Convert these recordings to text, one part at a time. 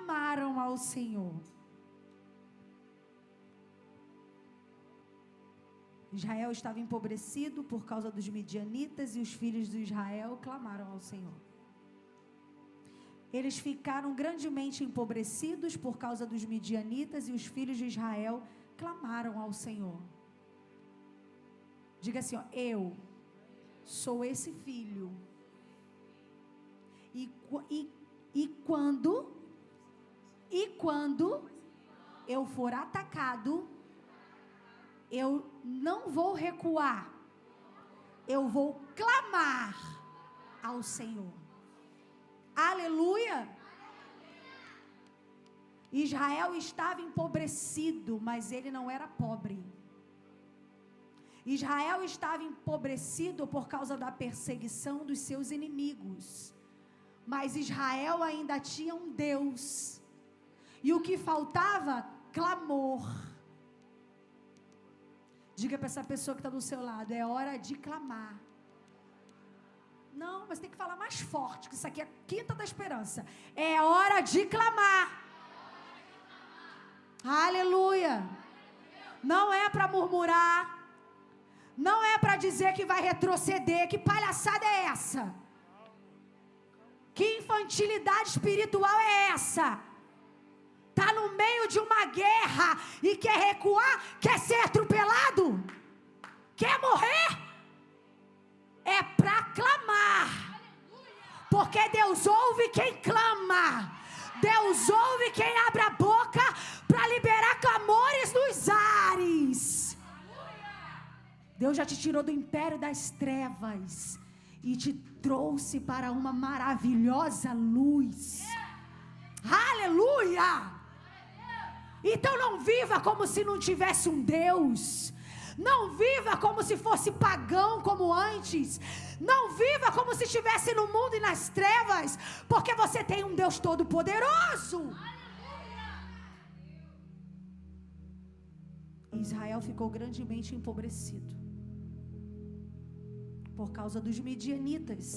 clamaram ao Senhor. Israel estava empobrecido por causa dos midianitas e os filhos de Israel clamaram ao Senhor. Eles ficaram grandemente empobrecidos por causa dos midianitas e os filhos de Israel clamaram ao Senhor. Diga assim, ó, eu sou esse filho. E quando eu for atacado, eu não vou recuar, eu vou clamar ao Senhor. Aleluia! Israel estava empobrecido, mas ele não era pobre. Israel estava empobrecido por causa da perseguição dos seus inimigos, mas Israel ainda tinha um Deus, e o que faltava? Clamor. Diga para essa pessoa que está do seu lado, é hora de clamar. Não, mas tem que falar mais forte, que isso aqui é a quinta da esperança. É hora de clamar. Aleluia. Não é para murmurar, não é para dizer que vai retroceder. Que palhaçada é essa? Que infantilidade espiritual é essa? Está no meio de uma guerra e quer recuar, quer ser atropelado, quer morrer? É para clamar, porque Deus ouve quem clama, Deus ouve quem abre a boca para liberar clamores nos ares. Deus já te tirou do império das trevas e te trouxe para uma maravilhosa luz. Aleluia! Então não viva como se não tivesse um Deus. Não viva como se fosse pagão como antes. Não viva como se estivesse no mundo e nas trevas, porque você tem um Deus todo poderoso. Israel ficou grandemente empobrecido por causa dos midianitas,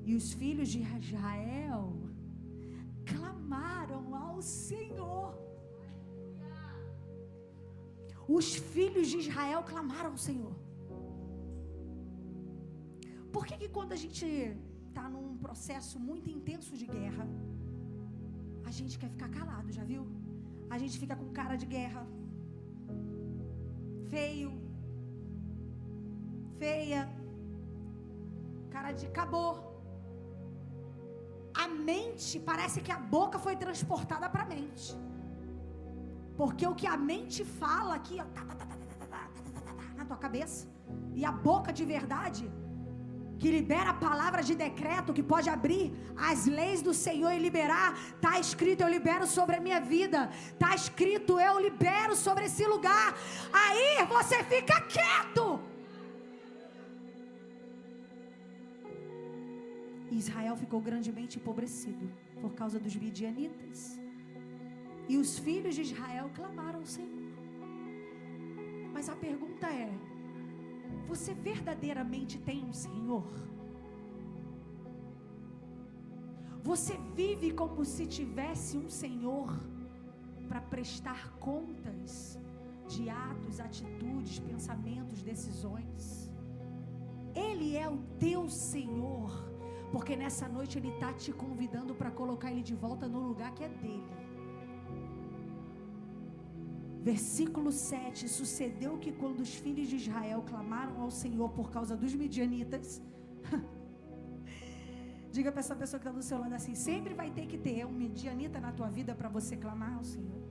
e os filhos de Israel clamaram ao Senhor. Os filhos de Israel clamaram ao Senhor. Por que quando a gente está num processo muito intenso de guerra, a gente quer ficar calado, já viu? A gente fica com cara de guerra, feio, feia, cara de acabou. A mente, parece que a boca foi transportada para a mente. Porque o que a mente fala aqui, ó, na tua cabeça, e a boca de verdade, que libera a palavra de decreto, que pode abrir as leis do Senhor e liberar, está escrito, eu libero sobre a minha vida, está escrito, eu libero sobre esse lugar. Aí você fica quieto. Israel ficou grandemente empobrecido por causa dos midianitas, e os filhos de Israel clamaram ao Senhor. Mas a pergunta é: você verdadeiramente tem um Senhor? Você vive como se tivesse um Senhor para prestar contas de atos, atitudes, pensamentos, decisões? Ele é o teu Senhor, porque nessa noite Ele está te convidando para colocar Ele de volta no lugar que é dele. Versículo 7, sucedeu que quando os filhos de Israel clamaram ao Senhor por causa dos midianitas, diga para essa pessoa que está do seu lado assim, sempre vai ter que ter um midianita na tua vida para você clamar ao Senhor.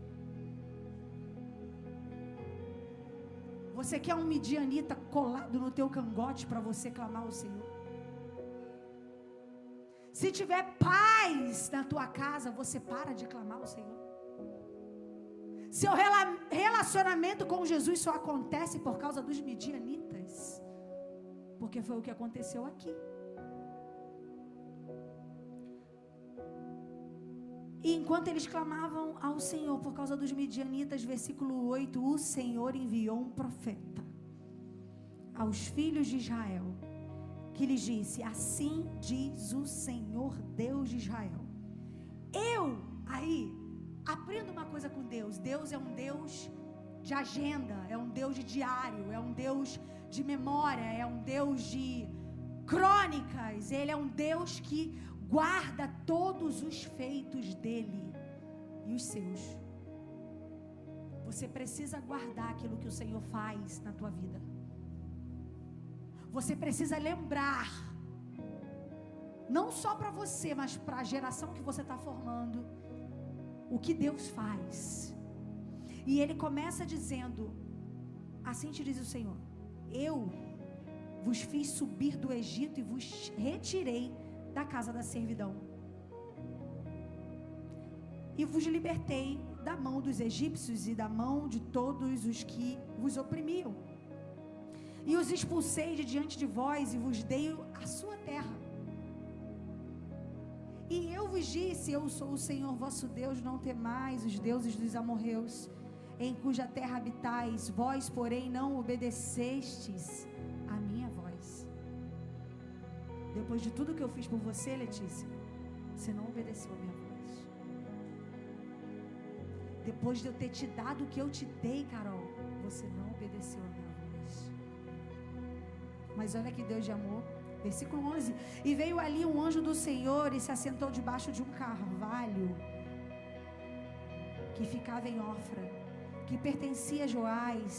Você quer um midianita colado no teu cangote para você clamar ao Senhor? Se tiver paz na tua casa, você para de clamar ao Senhor? Seu relacionamento com Jesus só acontece por causa dos midianitas, porque foi o que aconteceu aqui. E enquanto eles clamavam ao Senhor por causa dos midianitas, versículo 8, o Senhor enviou um profeta aos filhos de Israel, que lhes disse: assim diz o Senhor Deus de Israel, eu Aí, aprenda uma coisa com Deus. Deus é um Deus de agenda, é um Deus de diário, é um Deus de memória, é um Deus de crônicas. Ele é um Deus que guarda todos os feitos dele e os seus. Você precisa guardar aquilo que o Senhor faz na tua vida. Você precisa lembrar, não só para você, mas para a geração que você está formando, o que Deus faz. E ele começa dizendo: assim te diz o Senhor, eu vos fiz subir do Egito e vos retirei da casa da servidão, e vos libertei da mão dos egípcios e da mão de todos os que vos oprimiam, e os expulsei de diante de vós, e vos dei a sua terra. E eu vos disse: eu sou o Senhor vosso Deus, não temais os deuses dos amorreus, em cuja terra habitais. Vós, porém, não obedecestes a minha voz. Depois de tudo que eu fiz por você, Letícia, você não obedeceu a minha voz. Depois de eu ter te dado o que eu te dei, Carol, você não obedeceu a minha voz. Mas olha que Deus de amor. Versículo 11: e veio ali um anjo do Senhor e se assentou debaixo de um carvalho que ficava em Ofra, que pertencia a Joás,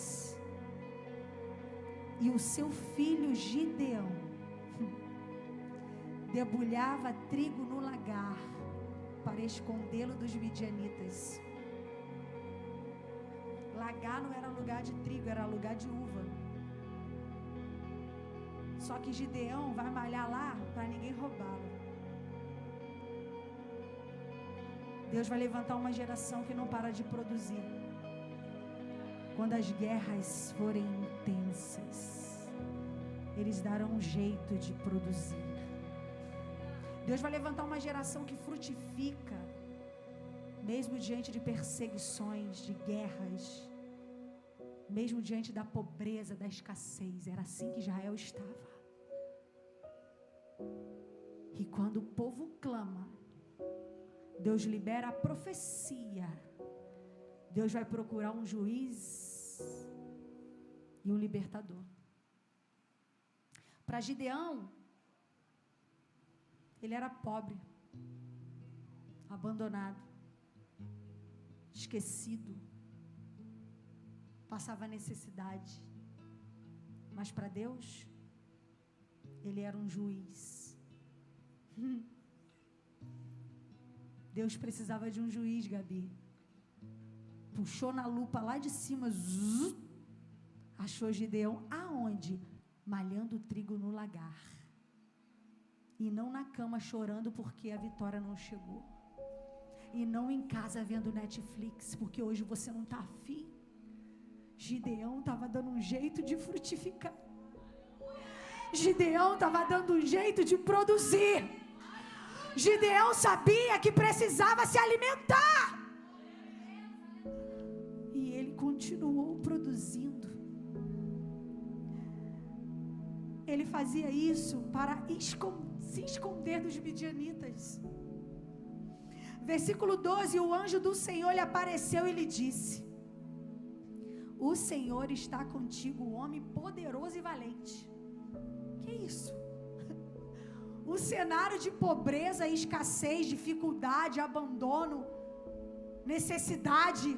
e o seu filho Gideão debulhava trigo no lagar para escondê-lo dos midianitas. Lagar não era lugar de trigo, era lugar de uva. Só que Gideão vai malhar lá para ninguém roubá-lo. Deus vai levantar uma geração que não para de produzir. Quando as guerras forem intensas, eles darão um jeito de produzir. Deus vai levantar uma geração que frutifica, mesmo diante de perseguições, de guerras, mesmo diante da pobreza, da escassez. Era assim que Israel estava. E quando o povo clama, Deus libera a profecia. Deus vai procurar um juiz e um libertador. Para Gideão, ele era pobre, abandonado, esquecido, passava necessidade. Mas para Deus, ele era um juiz. Deus precisava de um juiz, Gabi. Puxou na lupa lá de cima, achou Gideão aonde? Malhando trigo no lagar. E não na cama chorando porque a vitória não chegou. E não em casa vendo Netflix, porque hoje você não está afim. Gideão estava dando um jeito de frutificar. Gideão estava dando um jeito de produzir. Gideão sabia que precisava se alimentar. E ele continuou produzindo. Ele fazia isso para se esconder dos midianitas. Versículo 12: o anjo do Senhor lhe apareceu e lhe disse: o Senhor está contigo, homem poderoso e valente. Que isso? Um cenário de pobreza, escassez, dificuldade, abandono, necessidade.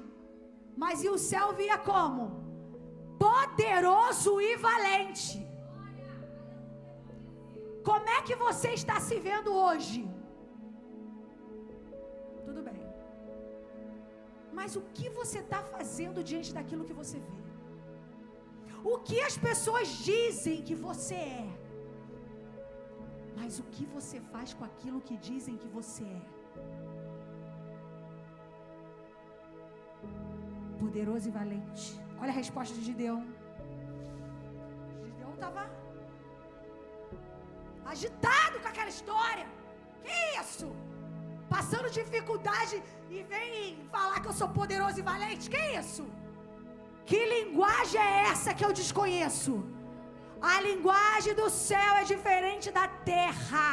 Mas e o céu via como? Poderoso e valente. Como é que você está se vendo hoje? Tudo bem. Mas o que você está fazendo diante daquilo que você vê? O que as pessoas dizem que você é? Mas o que você faz com aquilo que dizem que você é? Poderoso e valente. Olha a resposta de Gideão. Gideão estava agitado com aquela história. Que isso? Passando dificuldade e vem falar que eu sou poderoso e valente. Que isso? Que linguagem é essa que eu desconheço? A linguagem do céu é diferente da terra.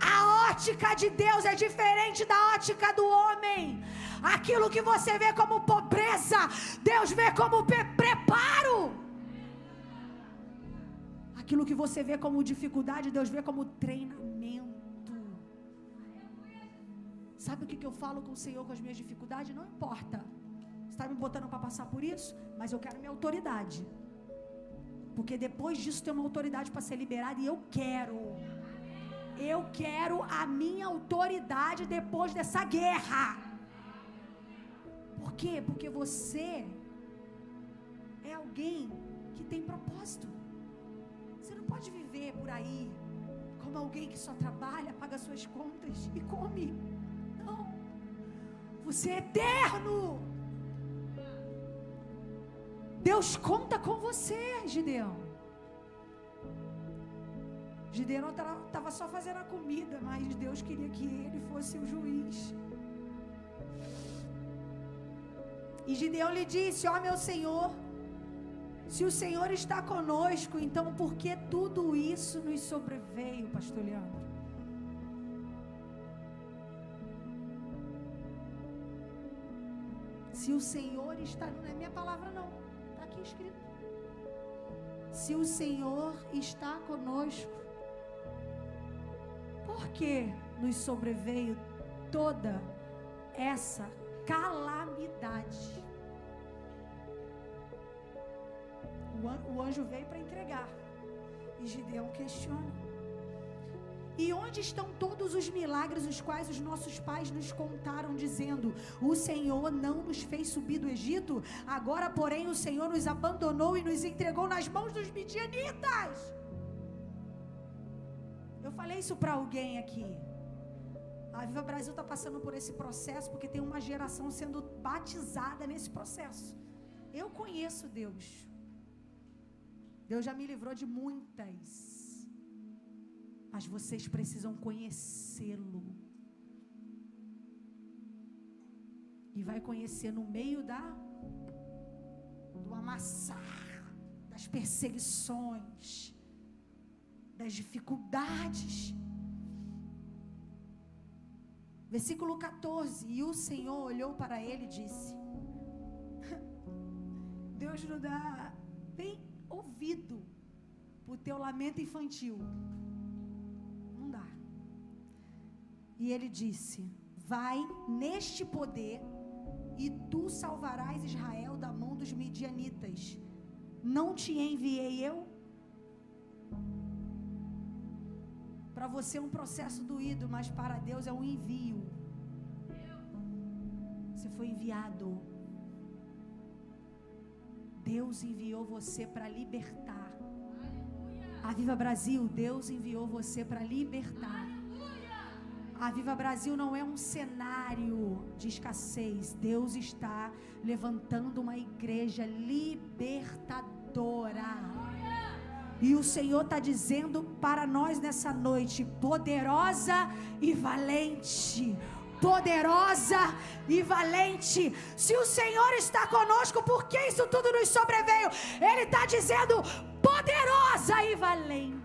A ótica de Deus é diferente da ótica do homem. Aquilo que você vê como pobreza, Deus vê como preparo. Aquilo que você vê como dificuldade, Deus vê como treinamento. Sabe o que eu falo com o Senhor com as minhas dificuldades? Não importa. Você está me botando para passar por isso? Mas eu quero minha autoridade. Porque depois disso tem uma autoridade para ser liberada e eu quero a minha autoridade depois dessa guerra. Por quê? Porque você é alguém que tem propósito. Você não pode viver por aí como alguém que só trabalha, paga suas contas e come. Não. Você é eterno. Deus conta com você, Gideão. Gideão estava só fazendo a comida, mas Deus queria que ele fosse o juiz. E Gideão lhe disse: ó meu Senhor, se o Senhor está conosco, então por que tudo isso nos sobreveio, pastor Leandro? Se o Senhor está, não é minha palavra não, está aqui escrito. Se o Senhor está conosco, por que nos sobreveio toda essa calamidade? O anjo veio para entregar. E Gideão questiona: e onde estão todos os milagres os quais os nossos pais nos contaram, dizendo: o Senhor não nos fez subir do Egito? Agora, porém, o Senhor nos abandonou e nos entregou nas mãos dos midianitas. Eu falei isso para alguém aqui. A Viva Brasil está passando por esse processo porque tem uma geração sendo batizada nesse processo. Eu conheço Deus. Deus já me livrou de muitas. Mas vocês precisam conhecê-lo. E vai conhecer no meio do amassar, das perseguições, das dificuldades. Versículo 14: e o Senhor olhou para ele e disse: Deus não dá nem ouvido para o teu lamento infantil. Não dá. E ele disse: vai neste poder e tu salvarás Israel da mão dos midianitas. Não te enviei eu? Para você é um processo doído, mas para Deus é um envio. Você foi enviado. Deus enviou você para libertar. A Viva Brasil, Deus enviou você para libertar. A Viva Brasil não é um cenário de escassez. Deus está levantando uma igreja libertadora. E o Senhor está dizendo para nós nessa noite: poderosa e valente. Poderosa e valente. Se o Senhor está conosco, por que isso tudo nos sobreveio? Ele está dizendo: poderosa e valente.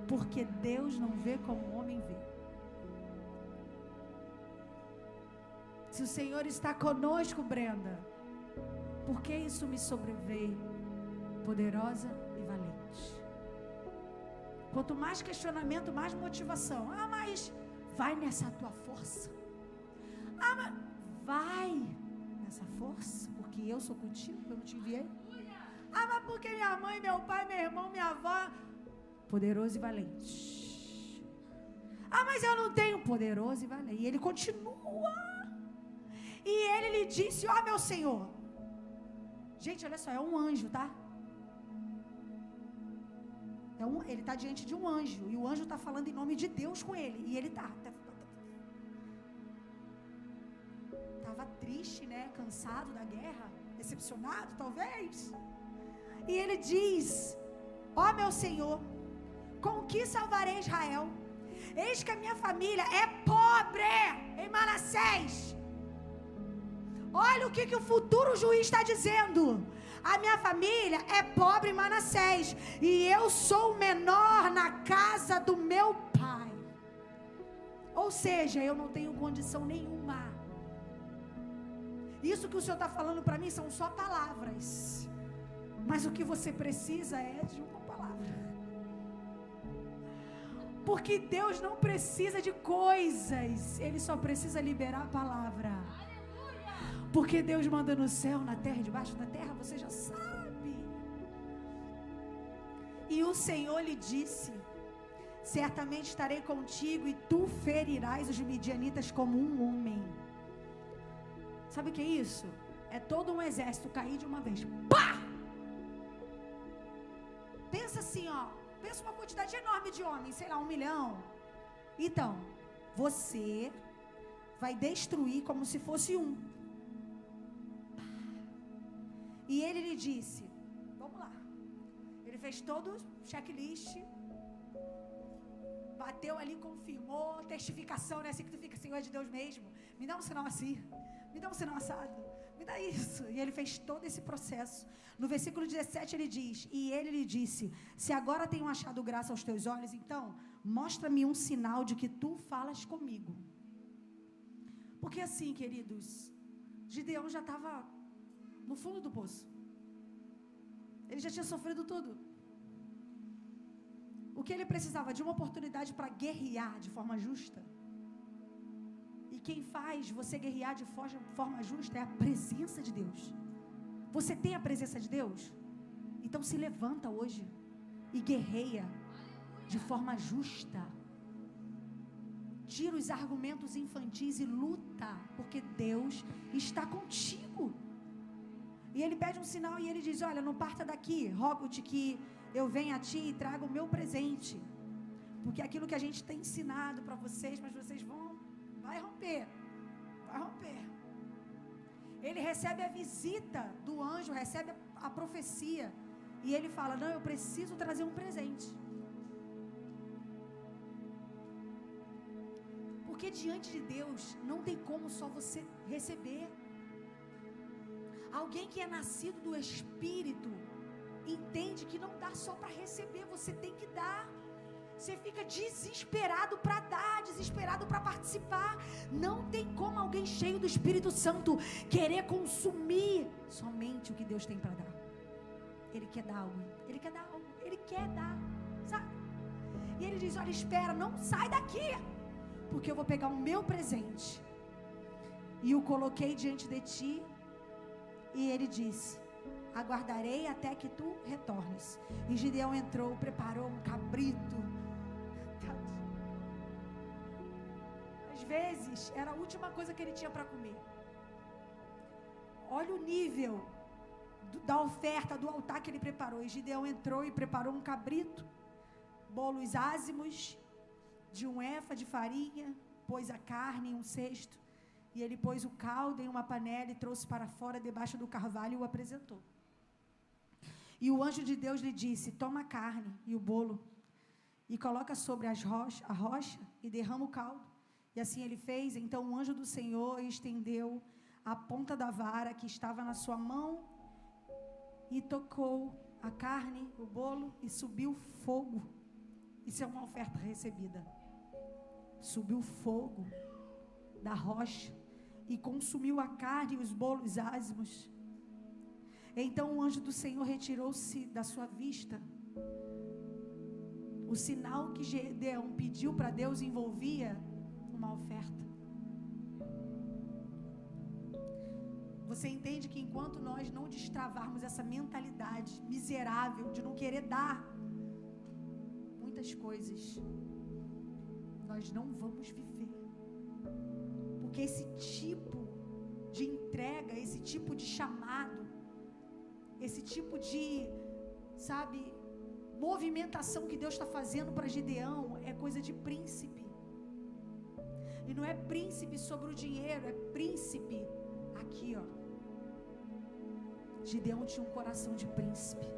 Porque Deus não vê como o homem vê. Se o Senhor está conosco, Brenda, por que isso me sobreveio? Poderosa e valente. Quanto mais questionamento, mais motivação. Ah, mas vai nessa tua força. Ah, mas vai nessa força, porque eu sou contigo, eu não te enviei. Ah, mas porque minha mãe, meu pai, meu irmão, minha avó. Poderoso e valente. Ah, mas eu não tenho. Poderoso e valente. E ele continua. E ele lhe disse: ó meu Senhor. Gente, olha só, é um anjo, tá? Ele está diante de um anjo. E o anjo está falando em nome de Deus com ele. E ele estava triste, né? Cansado da guerra. Decepcionado, talvez. E ele diz: ó meu Senhor, com que salvarei Israel? Eis que a minha família é pobre em Manassés. Olha o que o futuro juiz está dizendo. A minha família é pobre em Manassés, e eu sou o menor na casa do meu pai. Ou seja, eu não tenho condição nenhuma. Isso que o Senhor está falando para mim são só palavras. Mas o que você precisa é de uma palavra. Porque Deus não precisa de coisas, Ele só precisa liberar a palavra. Porque Deus manda no céu, na terra, debaixo da terra, você já sabe. E o Senhor lhe disse: certamente estarei contigo e tu ferirás os midianitas como um homem. Sabe o que é isso? É todo um exército cair de uma vez. Pá! Pensa assim, ó. Pensa uma quantidade enorme de homens, sei lá, 1 milhão. Então, você vai destruir como se fosse um. E ele lhe disse, vamos lá. Ele fez todo o checklist. Bateu ali, confirmou, testificação, né? Assim que tu fica, Senhor, é de Deus mesmo. Me dá um sinal assim. Me dá um sinal assado. Me dá isso. E ele fez todo esse processo. No versículo 17 ele diz: e ele lhe disse: se agora tenho achado graça aos teus olhos, então mostra-me um sinal de que tu falas comigo. Porque assim, queridos, Gideão já estava no fundo do poço. Ele já tinha sofrido tudo. O que ele precisava? De uma oportunidade para guerrear de forma justa. E quem faz você guerrear de forma justa é a presença de Deus. Você tem a presença de Deus? Então se levanta hoje e guerreia de forma justa. Tira os argumentos infantis e luta, porque Deus está contigo. E ele pede um sinal e ele diz: olha, não parta daqui, rogo-te que eu venha a ti e traga o meu presente. Porque aquilo que a gente tem ensinado para vocês, mas vocês vai romper. Vai romper. Ele recebe a visita do anjo, recebe a profecia. E ele fala: não, eu preciso trazer um presente. Porque diante de Deus não tem como só você receber. Alguém que é nascido do Espírito entende que não dá só para receber, você tem que dar. Você fica desesperado para dar, desesperado para participar. Não tem como alguém cheio do Espírito Santo querer consumir somente o que Deus tem para dar. Ele quer dar algo, ele quer dar algo, ele quer dar, sabe? E ele diz: olha, espera, não sai daqui, porque eu vou pegar o meu presente e o coloquei diante de ti. E ele disse: aguardarei até que tu retornes. E Gideão entrou, preparou um cabrito. Às vezes era a última coisa que ele tinha para comer. Olha o nível da oferta, do altar que ele preparou. E Gideão entrou e preparou um cabrito, bolos ázimos de 1 efa de farinha, pôs a carne em um cesto. E ele pôs o caldo em uma panela e trouxe para fora debaixo do carvalho e o apresentou. E o anjo de Deus lhe disse: toma a carne e o bolo e coloca sobre a rocha e derrama o caldo. E assim ele fez. Então o anjo do Senhor estendeu a ponta da vara que estava na sua mão e tocou a carne, o bolo, e subiu fogo. Isso é uma oferta recebida. Subiu fogo da rocha e consumiu a carne e os bolos ázimos. Então o anjo do Senhor retirou-se da sua vista. O sinal que Gideão pediu para Deus envolvia uma oferta. Você entende que enquanto nós não destravarmos essa mentalidade miserável de não querer dar muitas coisas, nós não vamos viver. Porque esse tipo de entrega, esse tipo de chamado, esse tipo de, sabe, movimentação que Deus está fazendo para Gideão é coisa de príncipe. E não é príncipe sobre o dinheiro, é príncipe aqui, ó. Gideão tinha um coração de príncipe.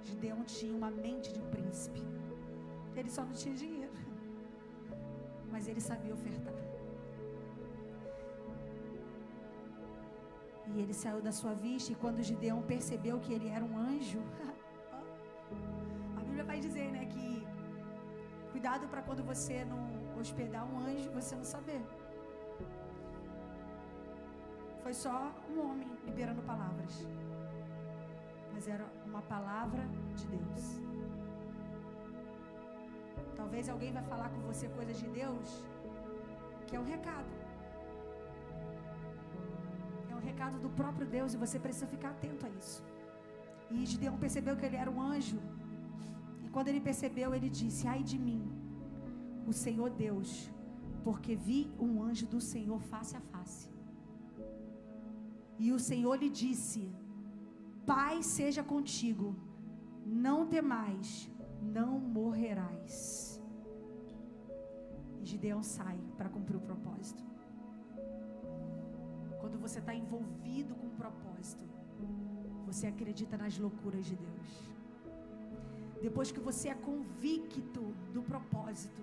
Gideão tinha uma mente de príncipe. Ele só não tinha dinheiro, mas ele sabia ofertar. E ele saiu da sua vista, e quando Gideão percebeu que ele era um anjo, a Bíblia vai dizer, né, que cuidado para quando você não hospedar um anjo, você não saber. Foi só um homem liberando palavras, mas era uma palavra de Deus. Talvez alguém vai falar com você coisas de Deus, que é um recado. É um recado do próprio Deus, e você precisa ficar atento a isso. E Gideão percebeu que ele era um anjo. E quando ele percebeu, ele disse: ai de mim, o Senhor Deus, porque vi um anjo do Senhor face a face. E o Senhor lhe disse: paz seja contigo, não temais, não morrerás. E Gideão sai para cumprir o propósito. Quando você está envolvido com o propósito, você acredita nas loucuras de Deus. Depois que você é convicto do propósito,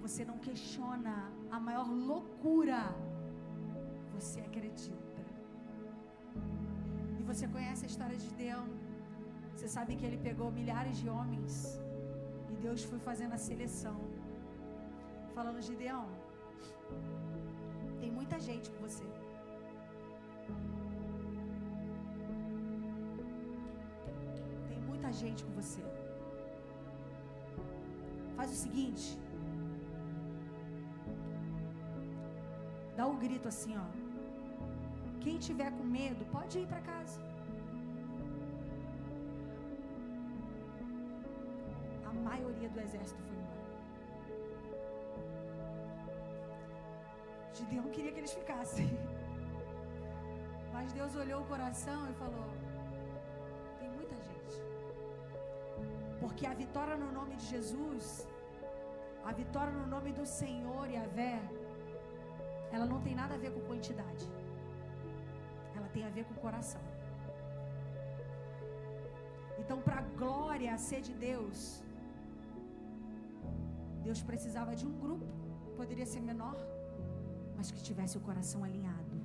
você não questiona a maior loucura, você acredita. E você conhece a história de Gideão. Você sabe que ele pegou milhares de homens e Deus foi fazendo a seleção, falando: Gideão, tem muita gente com você. Tem muita gente com você. Faz o seguinte, dá um grito assim, ó. Quem tiver com medo, pode ir para casa. A maioria do exército foi embora. Gideão queria que eles ficassem. Mas Deus olhou o coração e falou: tem muita gente. Porque a vitória no nome de Jesus, a vitória no nome do Senhor Yahvé, ela não tem nada a ver com quantidade. Ela tem a ver com o coração. Então, para a glória ser de Deus, Deus precisava de um grupo, poderia ser menor, mas que tivesse o coração alinhado,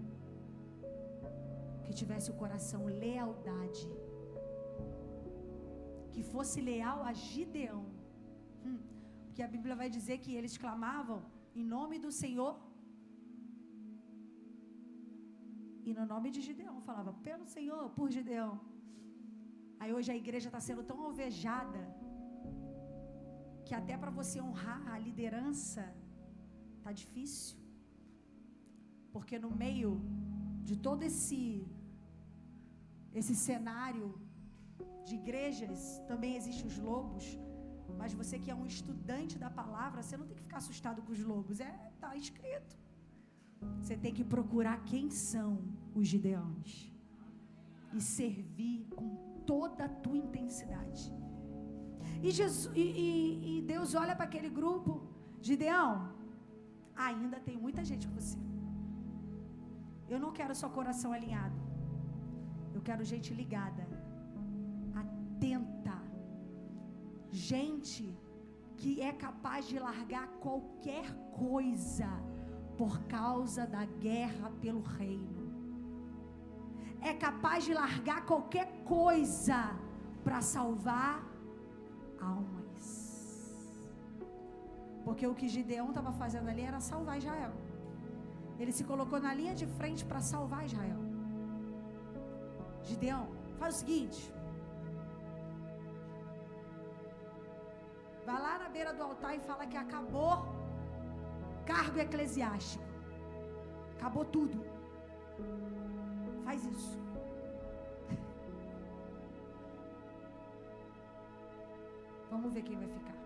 que tivesse o coração lealdade, que fosse leal a Gideão, porque a Bíblia vai dizer que eles clamavam em nome do Senhor, e no nome de Gideão falava pelo Senhor, por Gideão. Aí hoje a igreja está sendo tão alvejada que até para você honrar a liderança tá difícil, porque no meio de todo esse cenário de igrejas também existem os lobos. Mas você que é um estudante da palavra, você não tem que ficar assustado com os lobos, tá escrito. Você tem que procurar quem são os Gideões e servir com toda a tua intensidade. E Deus olha para aquele grupo: Gideão, ainda tem muita gente com você. Eu não quero só coração alinhado, eu quero gente ligada, atenta, gente que é capaz de largar qualquer coisa por causa da guerra pelo reino. É capaz de largar qualquer coisa para salvar almas. Porque o que Gideão estava fazendo ali era salvar Israel. Ele se colocou na linha de frente para salvar Israel. Gideão, faz o seguinte: vai lá na beira do altar e fala que acabou cargo eclesiástico, acabou tudo. Faz isso. Vamos ver quem vai ficar.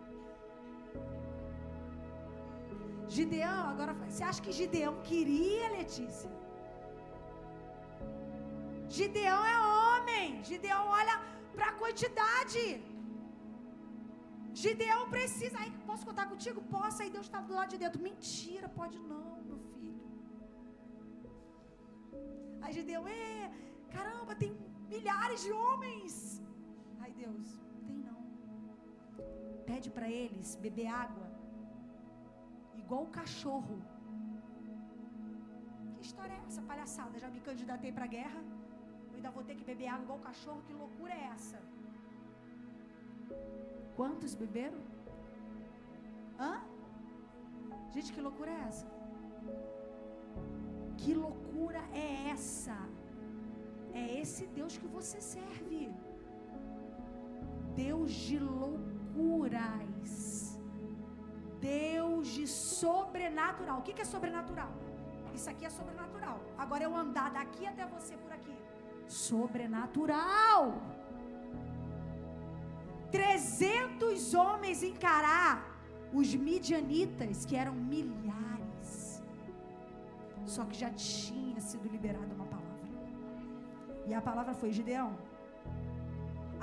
Gideão, agora, você acha que Gideão queria, Letícia? Gideão é homem. Gideão olha para a quantidade. Gideão precisa. Aí, posso contar contigo? Posso. Aí Deus estava do lado de dentro. Mentira, pode não, meu filho. Aí Gideão, caramba, tem milhares de homens. Aí Deus, tem não. Pede para eles beber água igual o cachorro. Que história é essa, palhaçada? Já me candidatei para a guerra, eu ainda vou ter que beber água igual cachorro, que loucura é essa? Quantos beberam? Gente, que loucura é essa? Que loucura é essa? É esse Deus que você serve. Deus de loucuras. Deus de sobrenatural. O que é sobrenatural? Isso aqui é sobrenatural. Agora eu andar daqui até você por aqui. Sobrenatural. 300 homens encarar os midianitas, que eram milhares. Só que já tinha sido liberada uma palavra. E a palavra foi: Gideão.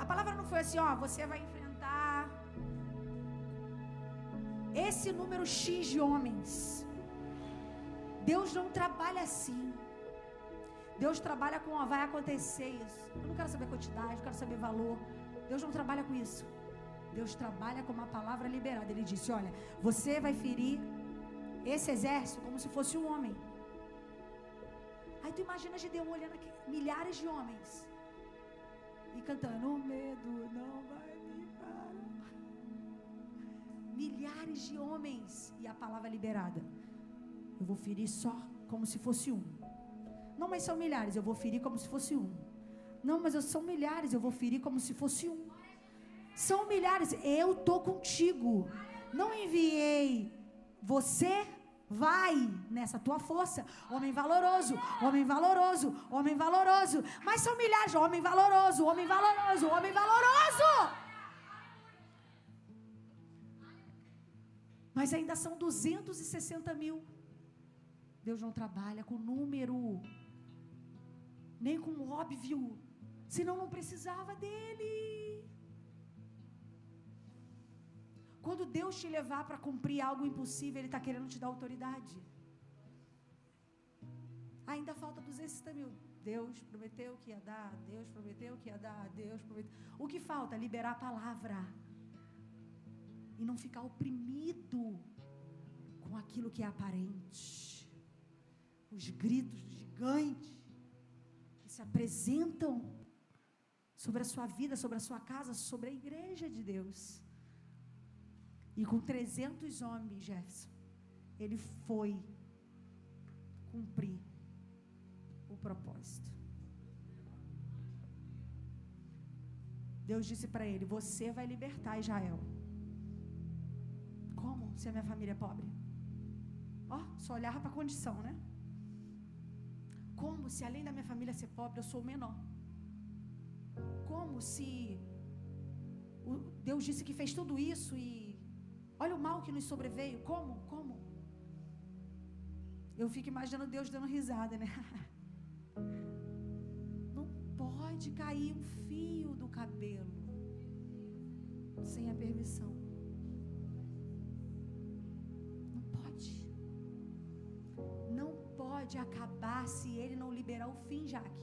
A palavra não foi assim, você vai enfrentar esse número X de homens. Deus não trabalha assim. Deus trabalha com, vai acontecer isso. Eu não quero saber quantidade, eu quero saber valor. Deus não trabalha com isso. Deus trabalha com uma palavra liberada. Ele disse: olha, você vai ferir esse exército como se fosse um homem. Aí tu imagina Gideão olhando aqui, milhares de homens, e cantando: o medo não vai me parar. Milhares de homens, e a palavra liberada: eu vou ferir só como se fosse um. Não, mas são milhares, eu vou ferir como se fosse um. Não, mas são milhares, eu vou ferir como se fosse um. São milhares, eu estou contigo. Não enviei você, vai nessa tua força. Homem valoroso, homem valoroso, homem valoroso. Mas são milhares, homem valoroso, homem valoroso, homem valoroso. Mas ainda são 260 mil. Deus não trabalha com número, nem com óbvio, senão não precisava dele. Quando Deus te levar para cumprir algo impossível, Ele está querendo te dar autoridade. Ainda falta 260 mil. Deus prometeu que ia dar, Deus prometeu que ia dar, Deus prometeu. O que falta? Liberar a palavra. E não ficar oprimido com aquilo que é aparente. Os gritos gigantes que se apresentam sobre a sua vida, sobre a sua casa, sobre a igreja de Deus. E com 300 homens, Jefferson, ele foi cumprir o propósito. Deus disse para ele: você vai libertar Israel. Como? Se a minha família é pobre? Só olhava para a condição, né? Como se além da minha família ser pobre, eu sou o menor? Como se Deus disse que fez tudo isso e olha o mal que nos sobreveio. Como? Eu fico imaginando Deus dando risada, né? Não pode cair um fio do cabelo sem a permissão. Não pode. Não pode acabar se Ele não liberar o fim, Jaque.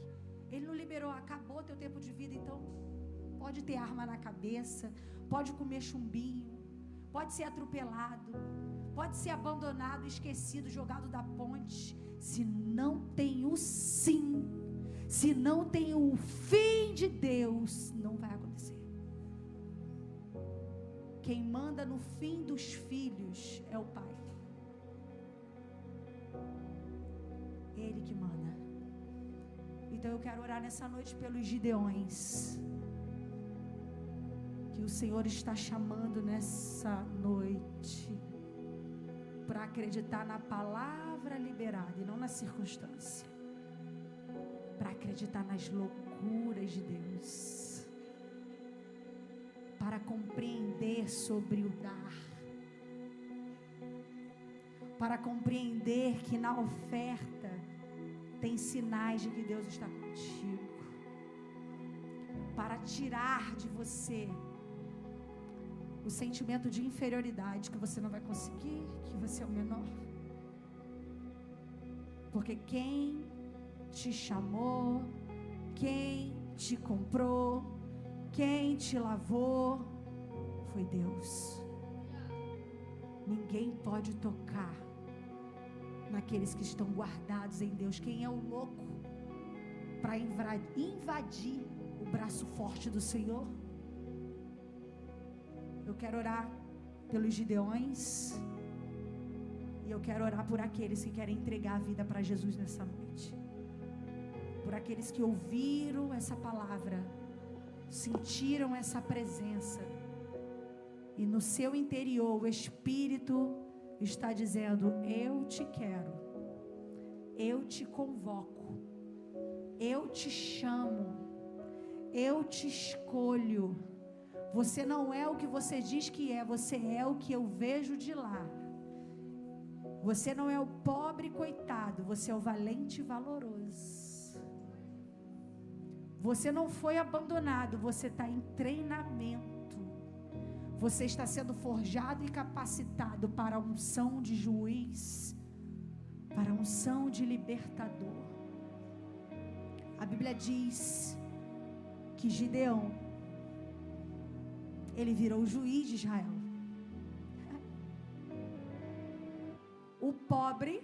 Ele não liberou, acabou teu tempo de vida, então pode ter arma na cabeça, pode comer chumbinho, pode ser atropelado, pode ser abandonado, esquecido, jogado da ponte. Se não tem o sim, se não tem o fim de Deus, não vai acontecer. Quem manda no fim dos filhos é o Pai. Ele que manda. Então eu quero orar nessa noite pelos Gideões que o Senhor está chamando nessa noite para acreditar na palavra liberada e não na circunstância, para acreditar nas loucuras de Deus, para compreender sobre o dar, para compreender que na oferta tem sinais de que Deus está contigo, para tirar de você o sentimento de inferioridade, que você não vai conseguir, que você é o menor. Porque quem te chamou, quem te comprou, quem te lavou, foi Deus. Ninguém pode tocar naqueles que estão guardados em Deus. Quem é o louco para invadir o braço forte do Senhor? Eu quero orar pelos Gideões, e eu quero orar por aqueles que querem entregar a vida para Jesus nessa noite, por aqueles que ouviram essa palavra, sentiram essa presença, e no seu interior o Espírito está dizendo: eu te quero, eu te convoco, eu te chamo, eu te escolho. Você não é o que você diz que é, você é o que eu vejo de lá. Você não é o pobre coitado, você é o valente e valoroso. Você não foi abandonado, você está em treinamento. Você está sendo forjado e capacitado para a unção de juiz, para a unção de libertador. A Bíblia diz que Gideão, ele virou o juiz de Israel. O pobre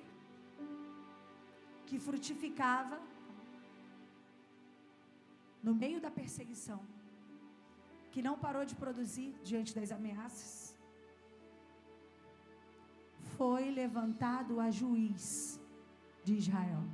que frutificava no meio da perseguição, que não parou de produzir diante das ameaças, foi levantado a juiz de Israel.